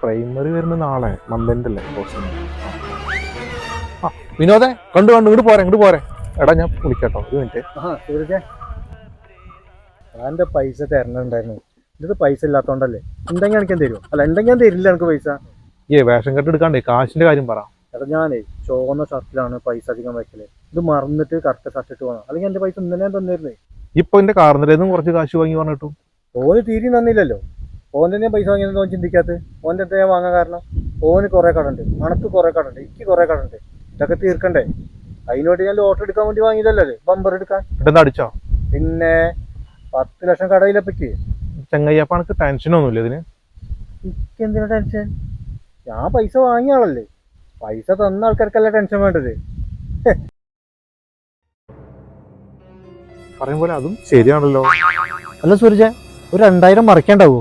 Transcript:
Primary വരുന്ന നാളെ മന്ദൻ്റെ അല്ലേ കോഴ്സ്? ആ വിനോദേ, കണ്ടു ഇങ്ങോട്ട് പോരെ. എടാ ഞാൻ വിളിക്കട്ടോ, ഒരു മിനിറ്റ്. എന്റെ പൈസ തരണുണ്ടായിരുന്നു. ഇത് പൈസ ഇല്ലാത്തോണ്ടല്ലേ? ഉണ്ടെങ്കിൽ എനിക്ക് തരുമോ? അല്ല ഉണ്ടെങ്കിൽ ഞാൻ തരില്ല എനിക്ക് പൈസ. വേഷം കെട്ട് എടുക്കാണ്ടേ, കാശിന്റെ കാര്യം പറ. എടാ ഞാനേ ചുവന്ന ഷർട്ടിലാണ് പൈസ അധികം വയ്ക്കല്. ഇത് മറന്നിട്ട് കറുത്ത ഷർട്ട് ഇട്ട് പോകണം. അല്ലെങ്കിൽ എന്റെ പൈസ ഇന്നലെ തന്നിരുന്നേ. ഇപ്പൊ എന്റെ കാർന്നിലേന്നും കുറച്ച് കാശ് വാങ്ങി പറഞ്ഞിട്ടു. ഓന് തീരെ നന്നില്ലല്ലോ. ഓൻ്റെ ഞാൻ പൈസ വാങ്ങിയെന്ന് ഓൻ ചിന്തിക്കാത്ത. ഓൻ്റെ അടുത്ത് ഞാൻ വാങ്ങാൻ കാരണം ഓന് കുറെ കടണ്ട്, അണക്ക് കുറെ കടണ്ട്, എനിക്ക് കുറെ കടണ്ട്. ഇതൊക്കെ തീർക്കണ്ടേ? അതിനോട്ട് ഞാൻ ലോട്ടറി എടുക്കാൻ വേണ്ടി വാങ്ങിയതല്ലേ, ബമ്പർ എടുക്കാൻ. ഇട്ടെന്താ അടിച്ചോ? പിന്നെ 10 ലക്ഷം കടയിലെപ്പറ്റി. ചെങ്ങയ്യപ്പ എനിക്ക് ടെൻഷനൊന്നുമില്ല ഇതിന്. എനിക്ക് എന്തിനാ ടെൻഷൻ? ഞാൻ പൈസ വാങ്ങിയ ആളല്ലേ. പൈസ തന്ന ആൾക്കാർക്കല്ല ടെൻഷൻ വേണ്ടത്. പറയും പോലെ അതും ശരിയാണല്ലോ. അല്ല സൂരജ്, ഒരു 2000 മറിക്കണ്ടാവോ?